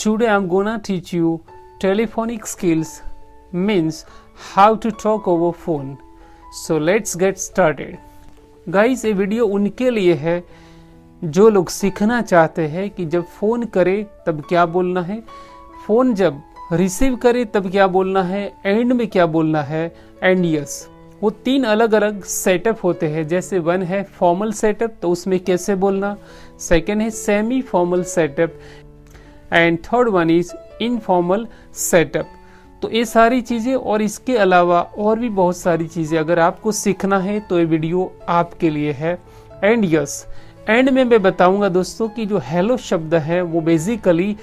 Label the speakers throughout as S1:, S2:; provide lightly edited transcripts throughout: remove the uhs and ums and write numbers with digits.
S1: Today I'm gonna teach you telephonic skills, means how to talk over phone. So let's get started. Guys, ये video उनके लिए है जो लोग सीखना चाहते हैं कि जब फ़ोन करे तब क्या बोलना है, फ़ोन जब रिसीव करे तब क्या बोलना है, एंड में क्या बोलना है, एंड यस। वो तीन अलग अलग सेटअप होते हैं। जैसे वन है फॉर्मल सेटअप, तो उसमें कैसे बोलना, सेकंड है semi formal setup, and third one is informal setup. तो ये सारी चीज़ें और इसके अलावा और भी बहुत सारी चीज़ें अगर आपको सीखना है तो ये वीडियो आपके लिए है। एंड यस, एंड में मैं बताऊंगा दोस्तों कि जो हेलो शब्द है वो बेसिकली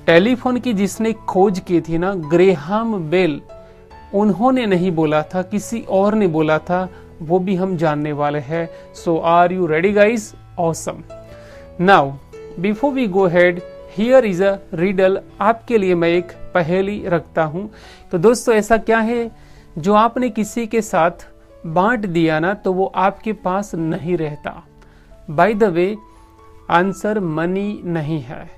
S1: टेलीफोन की जिसने खोज की थी ना, ग्रेहाम बेल, उन्होंने नहीं बोला था, किसी और ने बोला था, वो भी हम जानने वाले हैं। So are you ready guys? Awesome. Now before we go head, here is a riddle. आपके लिए मैं एक पहेली रखता हूं। तो दोस्तों ऐसा क्या है जो आपने किसी के साथ बांट दिया ना तो वो आपके पास नहीं रहता। By the way, answer money नहीं है।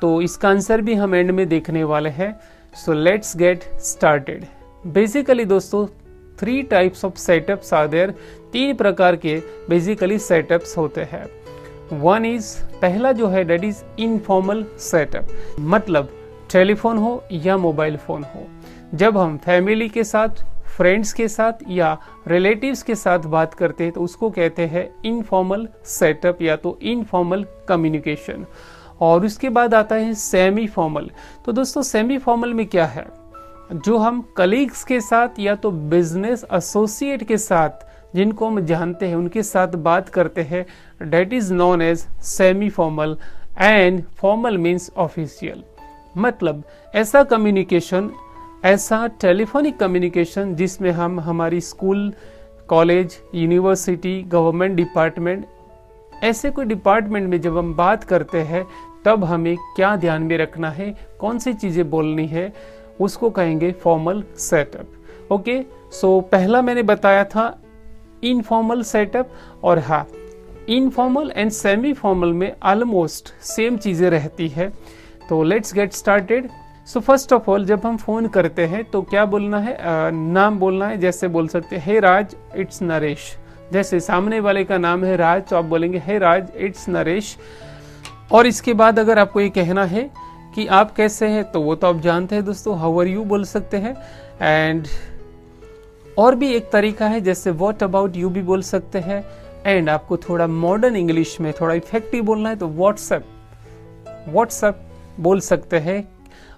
S1: तो इसका आंसर भी हम एंड में देखने वाले हैं। So let's get started. Basically दोस्तों 3 types of setups are there. 3 प्रकार के बेसिकली सेटअप्स होते हैं। वन इज, पहला जो है दैट इज इनफॉर्मल सेटअप, मतलब टेलीफोन हो या मोबाइल फोन हो, जब हम फैमिली के साथ, फ्रेंड्स के साथ या रिलेटिव्स के साथ बात करते हैं तो उसको कहते हैं इनफॉर्मल सेटअप या तो इनफॉर्मल कम्युनिकेशन। और उसके बाद आता है सेमी फॉर्मल। तो दोस्तों सेमी फॉर्मल में क्या है, जो हम कलीग्स के साथ या तो बिजनेस एसोसिएट के साथ जिनको हम जानते हैं उनके साथ बात करते हैं, that is known as semi formal. And formal means official, मतलब ऐसा कम्युनिकेशन, ऐसा टेलीफोनिक कम्युनिकेशन जिसमें हम हमारी school, college, university, government department, ऐसे कोई डिपार्टमेंट में जब हम बात करते हैं तब हमें क्या ध्यान में रखना है, कौन सी चीज़ें बोलनी है, उसको कहेंगे फॉर्मल सेटअप। ओके, सो पहला मैंने बताया था इनफॉर्मल सेटअप। और हाँ, इनफॉर्मल एंड सेमी फॉर्मल में ऑलमोस्ट सेम चीज़ें रहती है। तो let's get started. So first of all, जब हम फ़ोन करते हैं तो क्या बोलना है, नाम बोलना है। जैसे बोल सकते हैं हे राज, इट्स नरेश। जैसे सामने वाले का नाम है राज तो आप बोलेंगे हे राज, इट्स नरेश। और इसके बाद अगर आपको ये कहना है कि आप कैसे हैं तो वो तो आप जानते हैं दोस्तों, हाउ आर यू बोल सकते हैं। एंड और भी एक तरीका है, जैसे व्हाट अबाउट यू भी बोल सकते हैं। एंड आपको थोड़ा मॉडर्न इंग्लिश में थोड़ा इफेक्टिव बोलना है तो व्हाट्सएप बोल सकते हैं।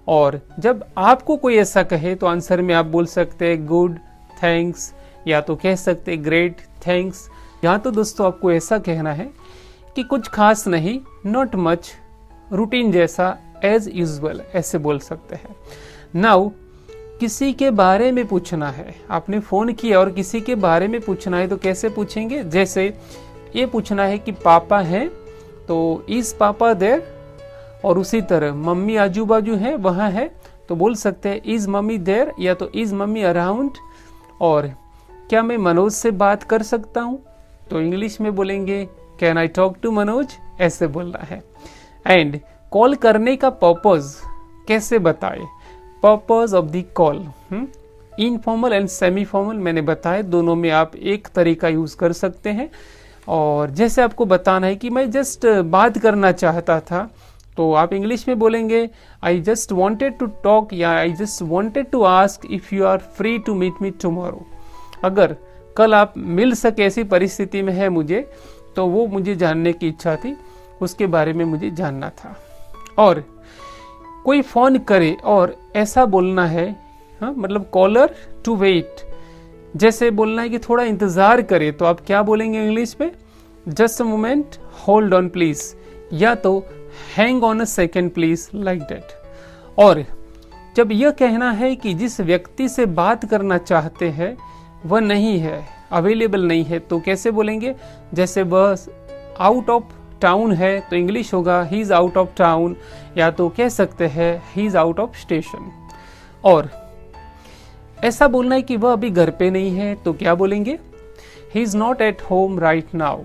S1: और जब आपको कोई ऐसा कहे तो आंसर में आप बोल सकते हैं गुड, थैंक्स, या तो कह सकते हैं ग्रेट, थैंक्स। यहाँ तो दोस्तों आपको ऐसा कहना है कि कुछ खास नहीं, नॉट मच, रूटीन जैसा, एज यूजुअल, ऐसे बोल सकते हैं। नाउ किसी के बारे में पूछना है, आपने फ़ोन किया और किसी के बारे में पूछना है तो कैसे पूछेंगे। जैसे ये पूछना है कि पापा हैं तो इज पापा देयर, और उसी तरह मम्मी आजू बाजू है, वहाँ है तो बोल सकते हैं इज मम्मी देयर या तो इज मम्मी अराउंड। और क्या मैं मनोज से बात कर सकता हूँ तो इंग्लिश में बोलेंगे can I talk to Manoj, ऐसे बोलना है। एंड कॉल करने का पर्पस कैसे बताए, purpose of the call. Informal and semi formal मैंने बताया, दोनों में आप एक तरीका यूज कर सकते हैं। और जैसे आपको बताना है कि मैं जस्ट बात करना चाहता था तो आप इंग्लिश में बोलेंगे I just wanted to talk या I just wanted to ask if you are free to meet me tomorrow. अगर कल आप मिल सके ऐसी परिस्थिति में है मुझे, तो वो मुझे जानने की इच्छा थी, उसके बारे में मुझे जानना था। और कोई फोन करे और ऐसा बोलना है, हाँ, मतलब कॉलर टू वेट, जैसे बोलना है कि थोड़ा इंतजार करे तो आप क्या बोलेंगे इंग्लिश में, just a moment, hold on please, या तो hang on a second please, like that. और जब यह कहना है कि जिस व्यक्ति से बात करना चाहते हैं वह नहीं है, अवेलेबल नहीं है, तो कैसे बोलेंगे। जैसे वह आउट ऑफ टाउन है तो इंग्लिश होगा he is out of town, या तो कह सकते हैं he is out of station. और ऐसा बोलना है कि वह अभी घर पे नहीं है तो क्या बोलेंगे, ही is not at home right now,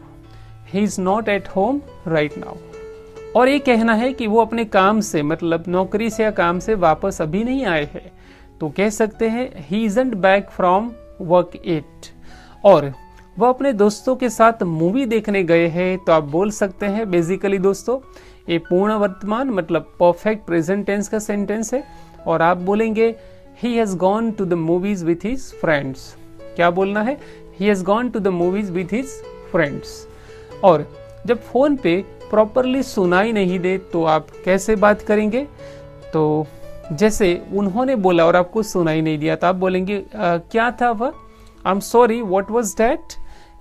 S1: he is not at home right now. और ये कहना है कि वो अपने काम से, मतलब नौकरी से या काम से वापस अभी नहीं आए हैं, तो कह सकते हैं he isn't back from work it. और वह अपने दोस्तों के साथ मूवी देखने गए हैं, तो आप बोल सकते हैं बेसिकली दोस्तों ये पूर्ण वर्तमान मतलब परफेक्ट प्रेजेंट टेंस का सेंटेंस है, और आप बोलेंगे he has gone to the movies with his friends. क्या बोलना है? He has gone to the movies with his friends. और जब फोन पे प्रॉपरली सुनाई नहीं दे तो आप कैसे बात करेंगे? तो जैसे उन्होंने बोला और आपको सुनाई नहीं दिया, तो आप बोलेंगे क्या था वह? आई am sorry, what was that?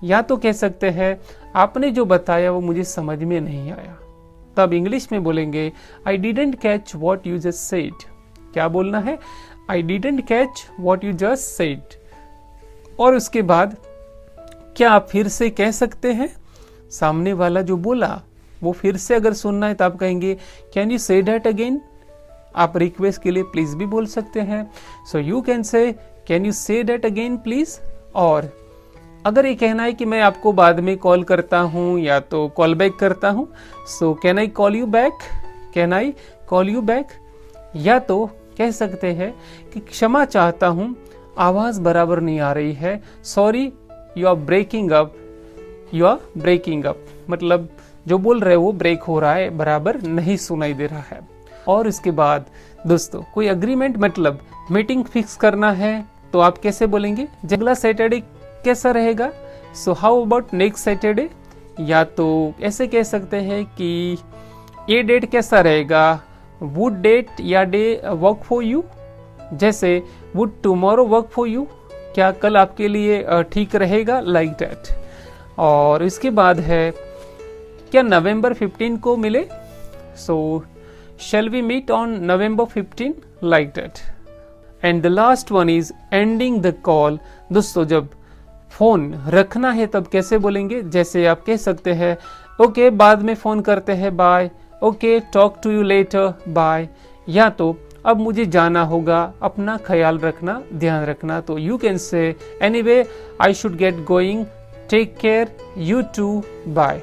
S1: या तो कह सकते हैं आपने जो बताया वो मुझे समझ में नहीं आया, तब इंग्लिश में बोलेंगे I didn't catch what you just said. क्या बोलना है? I didn't catch what you just said. और उसके बाद क्या आप फिर से कह सकते हैं सामने वाला जो बोला वो फिर से अगर सुनना है तो आप कहेंगे can you say that again. आप रिक्वेस्ट के लिए प्लीज भी बोल सकते हैं, सो यू कैन से can you say that again please. और अगर ये कहना है कि मैं आपको बाद में कॉल करता हूं या तो कॉल बैक करता हूं, so can I call you back, can I call you back. या तो कह सकते हैं कि क्षमा चाहता हूं, आवाज बराबर नहीं आ रही है, sorry you are breaking up, you are breaking up, मतलब जो बोल रहे हो वो ब्रेक हो रहा है, बराबर नहीं सुनाई दे रहा है। और इसके बाद दोस्तों कोई अग्रीमेंट मतलब मीटिंग फिक्स करना है, तो आप कैसे बोलेंगे? अगला सैटरडे कैसा रहेगा? So how about next Saturday. या तो ऐसे कह सकते हैं कि ये डेट कैसा रहेगा? Would date or day work for you? जैसे would tomorrow work for you, क्या कल आपके लिए ठीक रहेगा? Like that. और इसके बाद है क्या नवंबर 15 को मिले? So shall we meet on November 15, like that. And the last one is ending the call. दोस्तों जब फोन रखना है तब कैसे बोलेंगे? जैसे आप कह सकते हैं ओके बाद में फोन करते हैं, bye, okay talk to you later, bye. या तो अब मुझे जाना होगा, अपना ख्याल रखना, ध्यान रखना, तो you can say anyway I should get going, take care, you too, bye.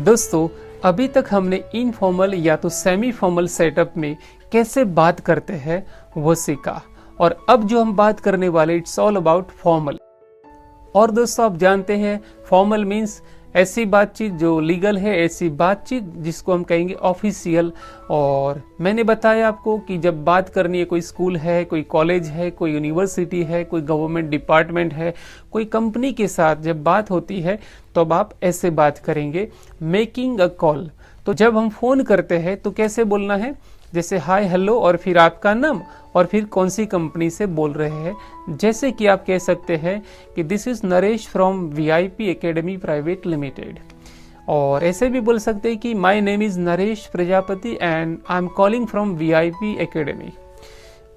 S1: दोस्तों अभी तक हमने इनफॉर्मल या तो सेमी फॉर्मल सेटअप में कैसे बात करते हैं वो सीखा, और अब जो हम बात करने वाले इट्स ऑल अबाउट फॉर्मल। और दोस्तों आप जानते हैं फॉर्मल मीन्स ऐसी बातचीत जो लीगल है, ऐसी बातचीत जिसको हम कहेंगे ऑफिशियल। और मैंने बताया आपको कि जब बात करनी है, कोई स्कूल है, कोई कॉलेज है, कोई यूनिवर्सिटी है, कोई गवर्नमेंट डिपार्टमेंट है, कोई कंपनी के साथ जब बात होती है तो अब आप ऐसे बात करेंगे, मेकिंग अ कॉल। तो जब हम फोन करते हैं तो कैसे बोलना है? जैसे हाय हेलो और फिर आपका नाम और फिर कौन सी कंपनी से बोल रहे हैं। जैसे कि आप कह सकते हैं कि this is Naresh from VIP academy private limited. और ऐसे भी बोल सकते हैं कि my name is Naresh Prajapati and I am calling from VIP academy.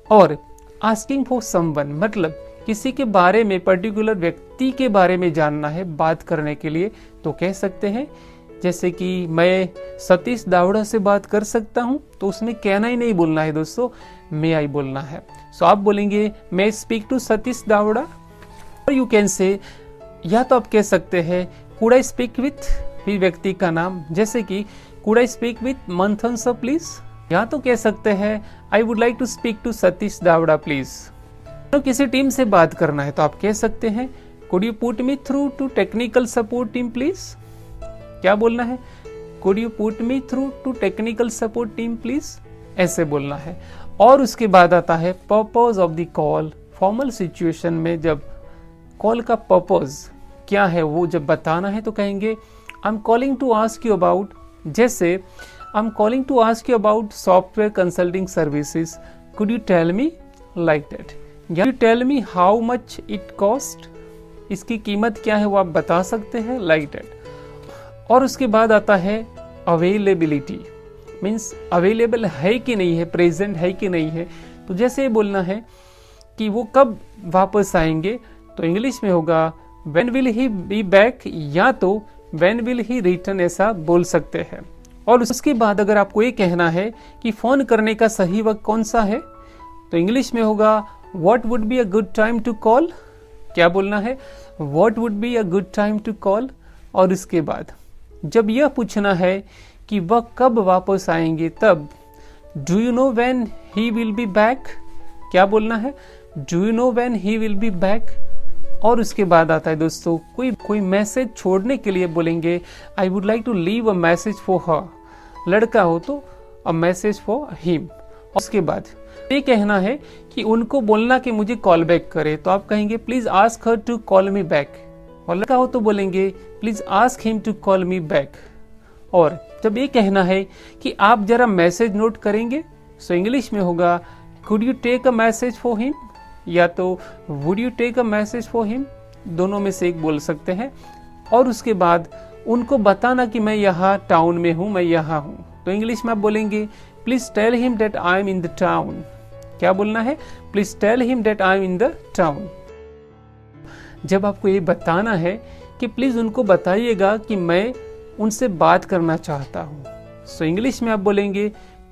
S1: और आस्किंग फॉर समवन मतलब किसी के बारे में, पर्टिकुलर व्यक्ति के बारे में जानना है बात करने के लिए, तो कह सकते हैं जैसे कि मैं सतीश दावड़ा से बात कर सकता हूं, तो उसमें कहना ही नहीं बोलना है दोस्तों, मे आई बोलना है। सो आप बोलेंगे मे स्पीक टू सतीश दावड़ा। और यू कैन से, या तो आप कह सकते हैं कुड आई स्पीक विथ, फिर व्यक्ति का नाम, जैसे कि could I speak with Manthan sir please. या तो कह सकते हैं I would like to speak to Satish Dawda please. तो किसी टीम से बात करना है तो आप कह सकते हैं could you put me through to technical support team please. क्या बोलना है? Could you put me through to technical support team please, ऐसे बोलना है। और उसके बाद आता है purpose of the call. Formal situation में जब कॉल का पर्पज क्या है वो जब बताना है तो कहेंगे I am calling to ask you about, जैसे I am calling to ask you about software consulting services, could you tell me, like that. या you tell me how much it cost, इसकी कीमत क्या है वो आप बता सकते हैं, लाइक दैट। और उसके बाद आता है अवेलेबिलिटी, मीन्स अवेलेबल है कि नहीं है, प्रेजेंट है कि नहीं है। तो जैसे बोलना है कि वो कब वापस आएंगे, तो इंग्लिश में होगा when will he be back, या तो व्हेन विल ही रिटर्न, ऐसा बोल सकते हैं। और उसके बाद अगर आपको ये कहना है कि फोन करने का सही वक्त कौन सा है, तो इंग्लिश में होगा what would be a good time to call. क्या बोलना है? What would be a good time to call. और इसके बाद जब यह पूछना है कि वह कब वापस आएंगे, तब do you know when he will be back, क्या बोलना है, do you know when he will be back. और उसके बाद आता है दोस्तों कोई मैसेज छोड़ने के लिए बोलेंगे I would like to leave a message for her, लड़का हो तो अ मैसेज फॉर हिम। उसके बाद ये कहना है कि उनको बोलना कि मुझे कॉल बैक करे, तो आप कहेंगे please ask her to call me back, और लड़का हो तो बोलेंगे please ask him to call me back. और जब ये कहना है कि आप जरा मैसेज नोट करेंगे, सो इंग्लिश में होगा could you take a message for him, या तो would you take a message for him, दोनों में से एक बोल सकते हैं। और उसके बाद उनको बताना कि मैं यहाँ टाउन में हूँ, मैं यहाँ हूँ, तो इंग्लिश में आप बोलेंगे please tell him that I am in the town, क्या बोलना है, please tell him that I am in the town. जब आपको ये बताना है कि प्लीज उनको बताइएगा कि मैं उनसे बात करना चाहता हूँ, सो इंग्लिश में आप बोलेंगे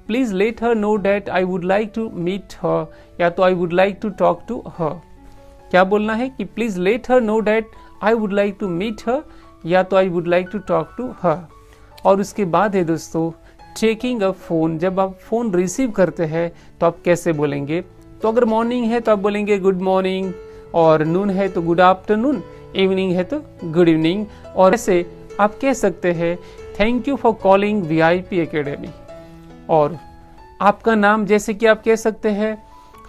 S1: please let her know that I would like to meet her, या तो I would like to talk to her, क्या बोलना है कि please let her know that I would like to meet her, या तो I would like to talk to her. और उसके बाद है दोस्तों टेकिंग अ फोन, जब आप फोन रिसीव करते हैं तो आप कैसे बोलेंगे, तो अगर मॉर्निंग है तो आप बोलेंगे गुड मॉर्निंग, और नून है तो गुड आफ्टरनून, इवनिंग है तो गुड इवनिंग। और ऐसे आप कह सकते हैं thank you for calling VIP academy, और आपका नाम जैसे कि आप कह सकते हैं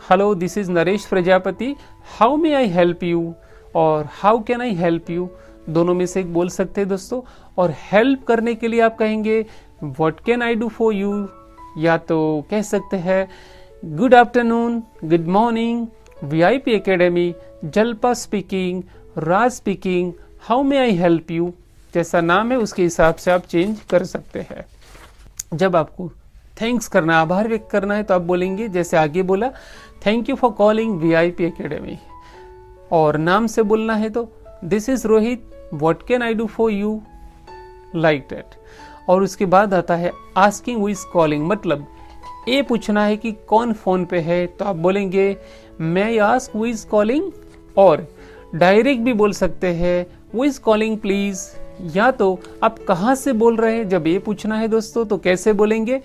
S1: hello this is Naresh Prajapati, how may I help you, और how can I help you, दोनों में से एक बोल सकते हैं दोस्तों। और हेल्प करने के लिए आप कहेंगे what can I do for you, या तो कह सकते हैं good afternoon, good morning, VIP academy, जल्पा speaking, Raj speaking, how may I help you, जैसा नाम है उसके हिसाब से आप चेंज कर सकते हैं। जब आपको थैंक्स करना, आभार व्यक्त करना है, तो आप बोलेंगे जैसे आगे बोला thank you for calling VIP academy, और नाम से बोलना है तो this is Rohit, what can I do for you, like that. और उसके बाद आता है आस्किंग हु इज कॉलिंग, मतलब ये पूछना है कि कौन फोन पे है, तो आप बोलेंगे may I ask who is calling, और डायरेक्ट भी बोल सकते हैं हु इज कॉलिंग प्लीज, या तो आप कहाँ से बोल रहे हैं, जब ये पूछना है दोस्तों तो कैसे बोलेंगे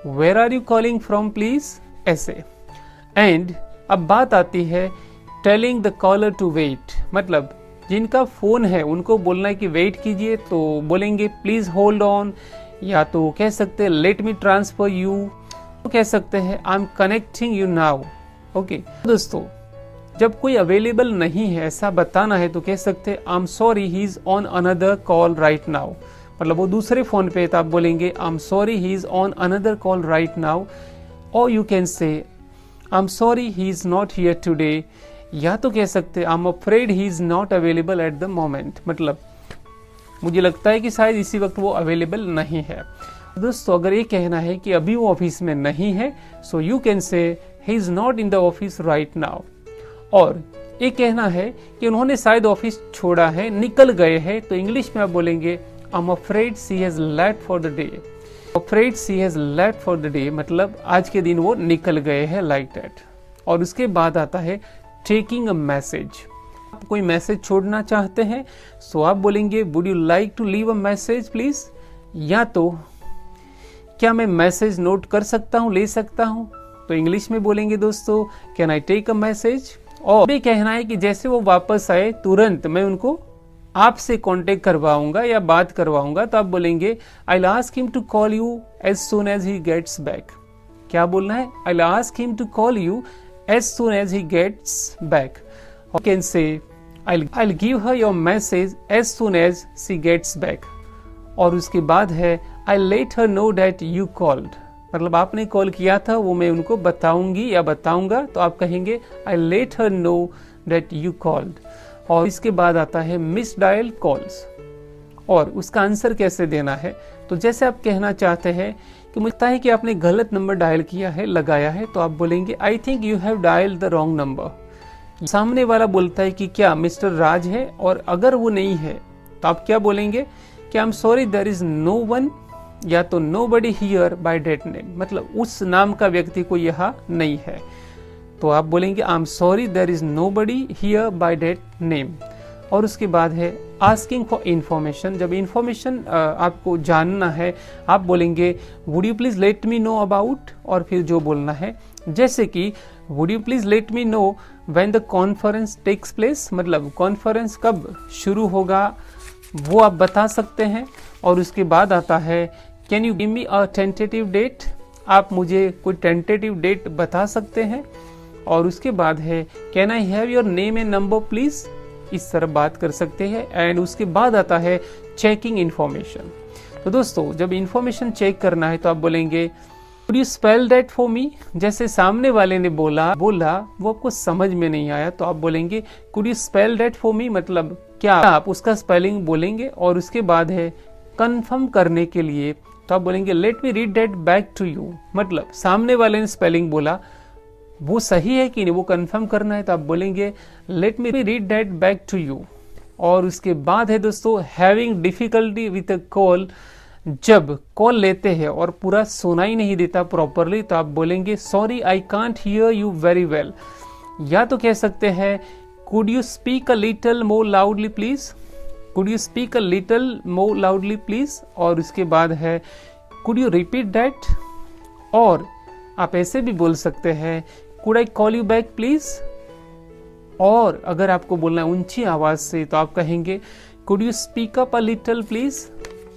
S1: where are you calling from please, ऐसे। एंड अब बात आती है telling the caller to wait, मतलब जिनका फोन है उनको बोलना है कि वेट कीजिए, तो बोलेंगे प्लीज होल्ड ऑन, या तो कह सकते हैं लेट मी ट्रांसफर यू, तो कह सकते हैं I am connecting you now. Okay दोस्तों, जब कोई अवेलेबल नहीं है ऐसा बताना है तो कह सकते हैं I am sorry he is on another call right now, मतलब वो दूसरे फोन पे है तो आप बोलेंगे I am sorry he is on another call right now, और you can say I am sorry he is not here today, या तो कह सकते I am afraid he is not available at the moment, मतलब मुझे लगता है कि शायद इसी वक्त वो अवेलेबल नहीं है। दोस्तों अगर ये कहना है कि अभी वो ऑफिस में नहीं है, सो यू कैन से ही is not in the office right now. और ये कहना है कि उन्होंने शायद ऑफिस छोड़ा है, निकल गए हैं, तो इंग्लिश में आप बोलेंगे I am afraid she has left for the day, afraid she has left for the day, मतलब आज के दिन वो निकल गए हैं, लाइक दैट। और उसके बाद आता है टेकिंग अ मैसेज, आप कोई मैसेज छोड़ना चाहते हैं, सो आप बोलेंगे would you like to leave a message please, या तो क्या मैं मैसेज नोट कर सकता हूँ, ले सकता हूँ, तो इंग्लिश में बोलेंगे दोस्तों can I take a message. और ये कहना है कि जैसे वो वापस आए तुरंत मैं उनको आपसे कांटेक्ट करवाऊंगा या बात करवाऊंगा, तो आप बोलेंगे I will ask him to call you as soon as he gets back, क्या बोलना है, I will ask him to call you as soon as he gets back. You can say I'll give her your message as soon as she gets back, और उसके बाद है I'll let her know that you called, मतलब आपने call किया था वो मैं उनको बताऊंगी या बताऊंगा, तो आप कहेंगे I'll let her know that you called। और इसके बाद आता है मिस डायल कॉल्स, और उसका आंसर कैसे देना है, तो जैसे आप कहना चाहते हैं कि मुझे लगता है कि आपने गलत नंबर डायल किया है, लगाया है, तो आप बोलेंगे I think you have dial the wrong number. सामने वाला बोलता है कि क्या मिस्टर राज है, और अगर वो नहीं है तो आप क्या बोलेंगे कि I am sorry there is no one, या तो nobody here by that name, मतलब उस नाम का व्यक्ति कोई यहाँ नहीं है, तो आप बोलेंगे I am sorry there is nobody here by that name. और उसके बाद है आस्किंग फॉर इन्फॉर्मेशन। जब इन्फॉर्मेशन आपको जानना है आप बोलेंगे would you please let me know about, और फिर जो बोलना है जैसे कि would you please let me know when the conference takes place, मतलब कॉन्फ्रेंस कब शुरू होगा वो आप बता सकते हैं। और उसके बाद आता है can you give me a tentative date, आप मुझे कोई टेंटेटिव डेट बता सकते हैं। और उसके बाद है can I have your name and number please, इस तरह बात कर सकते हैं। एंड उसके बाद आता है चेकिंग इन्फॉर्मेशन। तो दोस्तों जब इन्फॉर्मेशन चेक करना है तो आप बोलेंगे could you spell that for me, जैसे सामने वाले ने बोला वो आपको समझ में नहीं आया तो आप बोलेंगे could you spell that for me, मतलब क्या आप उसका स्पेलिंग बोलेंगे। और उसके बाद है कंफर्म करने के लिए तो आप बोलेंगे let me read that back to you, मतलब सामने वाले ने स्पेलिंग बोला वो सही है कि नहीं वो कंफर्म करना है तो आप बोलेंगे let me read that back to you. और उसके बाद है दोस्तों having difficulty with a call, जब कॉल लेते हैं और पूरा सुनाई नहीं देता प्रॉपरली तो आप बोलेंगे sorry I can't hear you very well, या तो कह सकते हैं could you speak a little more loudly please, could you speak a little more loudly please. और उसके बाद है कुड यू रिपीट दैट, और आप ऐसे भी बोल सकते हैं could I call you back please. और अगर आपको बोलना है ऊंची आवाज से तो आप कहेंगे could you speak up a little please.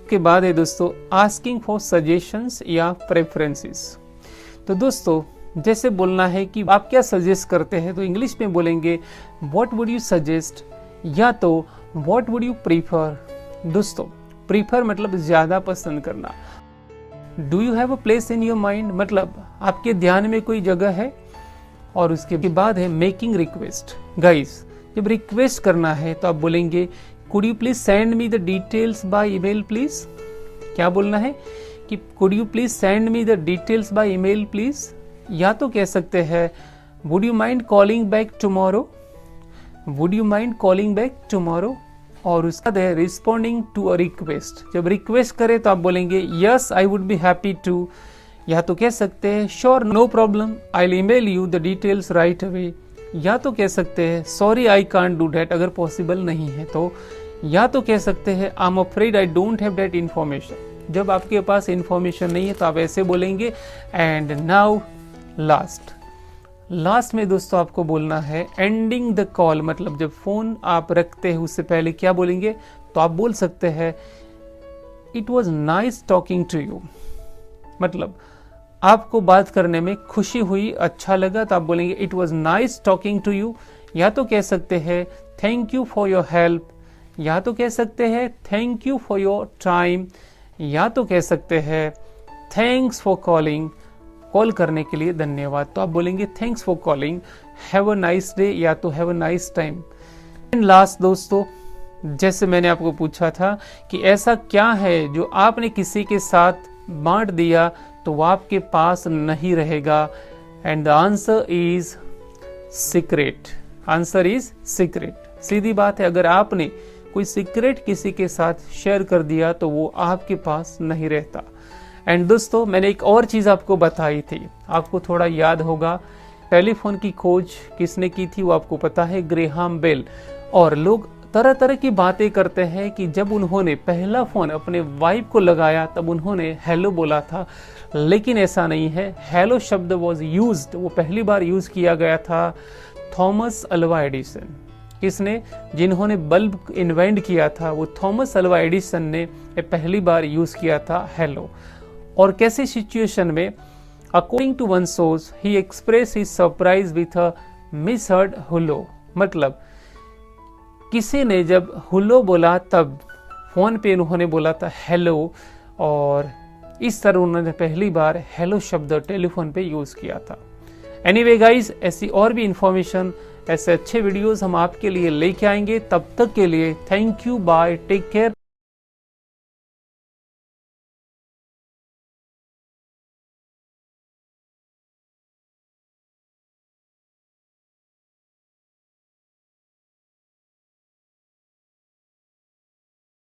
S1: के बाद है दोस्तों आस्किंग फॉर सजेशंस या प्रेफरेंसेस। तो दोस्तों जैसे बोलना है कि आप क्या सजेस्ट करते हैं तो इंग्लिश में बोलेंगे व्हाट वुड यू सजेस्ट, या तो व्हाट वुड यू प्रीफर। दोस्तों प्रीफर मतलब ज्यादा पसंद करना। Do you have a place in your mind, मतलब आपके ध्यान में कोई जगह है। और उसके बाद है मेकिंग रिक्वेस्ट। गाइस जब रिक्वेस्ट करना है तो आप बोलेंगे could you please send me the details by email please. क्या बोलना है कि could you please send me the details by email please, या तो कह सकते हैं would you mind calling back tomorrow, would you mind calling back tomorrow. और उसका बाद है रिस्पॉन्डिंग टू अ रिक्वेस्ट। जब रिक्वेस्ट करे तो आप बोलेंगे yes I would be happy to, या तो कह सकते हैं sure no problem I will email you the details right away, या तो कह सकते हैं sorry I can't do that अगर पॉसिबल नहीं है तो, या तो कह सकते हैं I am afraid I don't have that information. जब आपके पास इन्फॉर्मेशन नहीं है तो आप ऐसे बोलेंगे। एंड नाउ लास्ट में दोस्तों आपको बोलना है एंडिंग द कॉल, मतलब जब फोन आप रखते हैं उससे पहले क्या बोलेंगे तो आप बोल सकते हैं it was nice talking to you, मतलब आपको बात करने में खुशी हुई, अच्छा लगा तो आप बोलेंगे it was nice talking to you. या तो कह सकते हैं thank you for your help, या तो कह सकते हैं thank you for your time, या तो कह सकते हैं थैंक्स फॉर कॉलिंग, कॉल करने के लिए धन्यवाद तो आप बोलेंगे thanks for calling, have a nice day या तो have a nice time. And last दोस्तों जैसे मैंने आपको पूछा था कि ऐसा क्या है जो आपने किसी के साथ बांट दिया तो वो आपके पास नहीं रहेगा। And the answer is secret, answer is secret. सीधी बात है, अगर आपने कोई सीक्रेट किसी के साथ शेयर कर दिया तो वो आपके पास नहीं रहता। एंड दोस्तों मैंने एक और चीज आपको बताई थी, आपको थोड़ा याद होगा टेलीफोन की खोज किसने की थी वो आपको पता है, ग्रेहाम बेल। और लोग तरह तरह की बातें करते हैं कि जब उन्होंने पहला फोन अपने वाइफ को लगाया तब उन्होंने हेलो बोला था, लेकिन ऐसा नहीं है। हेलो शब्द वॉज यूज्ड, वो पहली बार यूज किया गया था थॉमस अल्वा एडिसन। किसने? जिन्होंने बल्ब इन्वेंट किया था वो थॉमस अल्वा एडिसन ने पहली बार यूज किया था हेलो। और कैसी सिचुएशन में? According to one source he express his surprise with a misheard hello, मतलब किसी ने जब हेलो बोला तब फोन पे उन्होंने बोला था हेलो, और इस तरह उन्होंने पहली बार हेलो शब्द टेलीफोन पे यूज किया था। एनीवे गाइज, ऐसी और भी इंफॉर्मेशन, ऐसे अच्छे वीडियोस हम आपके लिए लेके आएंगे। तब तक के लिए thank you, bye, take care.